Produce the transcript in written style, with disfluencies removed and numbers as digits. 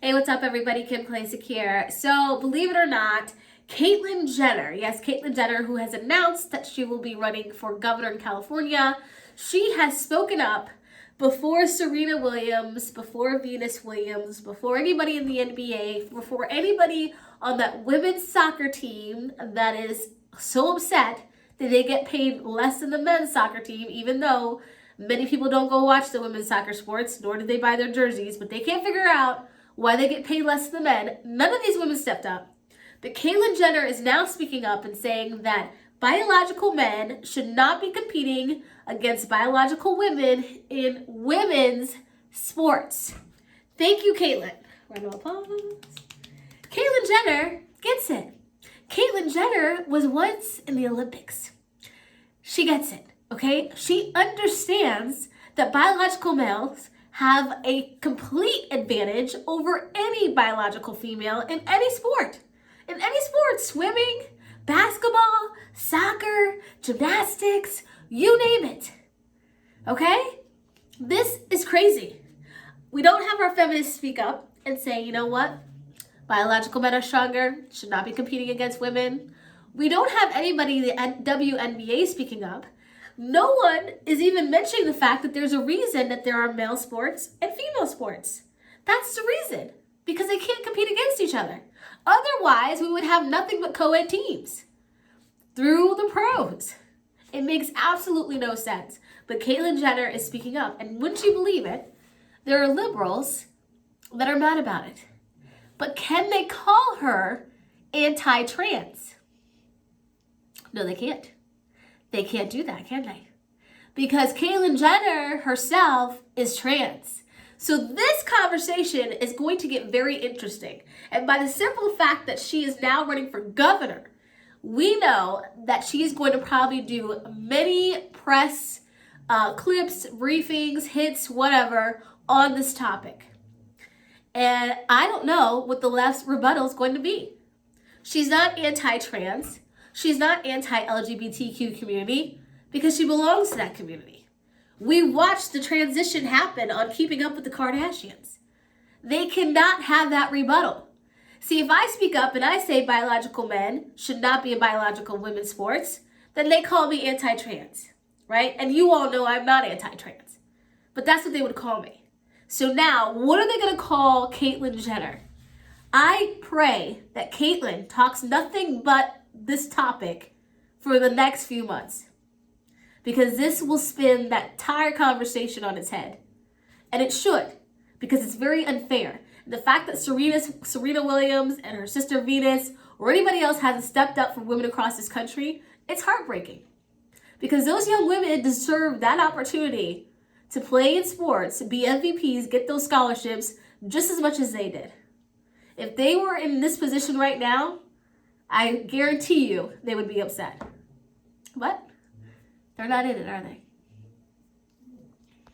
Hey, what's up, everybody? Kim Klasick here. So, believe it or not, Caitlyn Jenner, yes, Caitlyn Jenner, who has announced that she will be running for governor in California, she has spoken up before Serena Williams, before Venus Williams, before anybody in the NBA, before anybody on that women's soccer team that is so upset that they get paid less than the men's soccer team, even though many people don't go watch the women's soccer sports, nor do they buy their jerseys, but they can't figure out why they get paid less than the men. None of these women stepped up. But Caitlyn Jenner is now speaking up and saying that biological men should not be competing against biological women in women's sports. Thank you, Caitlyn. Round of applause. Caitlyn Jenner gets it. Caitlyn Jenner was once in the Olympics. She gets it, okay? She understands that biological males have a complete advantage over any biological female in any sport. In any sport, swimming, basketball, soccer, gymnastics, you name it. Okay? This is crazy. We don't have our feminists speak up and say, you know what? Biological men are stronger, should not be competing against women. We don't have anybody in the WNBA speaking up. No one is even mentioning the fact that there's a reason that there are male sports and female sports. That's the reason, because they can't compete against each other. Otherwise, we would have nothing but co-ed teams through the pros. It makes absolutely no sense. But Caitlyn Jenner is speaking up, and wouldn't you believe it, there are liberals that are mad about it. But can they call her anti-trans? No, they can't. They can't do that, can they? Because Caitlyn Jenner herself is trans. So this conversation is going to get very interesting. And by the simple fact that she is now running for governor, we know that she's going to probably do many press clips, briefings, hits, whatever, on this topic. And I don't know what the left's rebuttal is going to be. She's not anti-trans. She's not anti-LGBTQ community because she belongs to that community. We watched the transition happen on Keeping Up with the Kardashians. They cannot have that rebuttal. See, if I speak up and I say biological men should not be in biological women's sports, then they call me anti-trans, right? And you all know I'm not anti-trans, but that's what they would call me. So now, what are they going to call Caitlyn Jenner? I pray that Caitlyn talks nothing but this topic for the next few months, because this will spin that entire conversation on its head. And it should, because it's very unfair. The fact that Serena Williams and her sister Venus or anybody else hasn't stepped up for women across this country, it's heartbreaking. Because those young women deserve that opportunity to play in sports, be MVPs, get those scholarships just as much as they did. If they were in this position right now, I guarantee you they would be upset. But they're not in it, are they?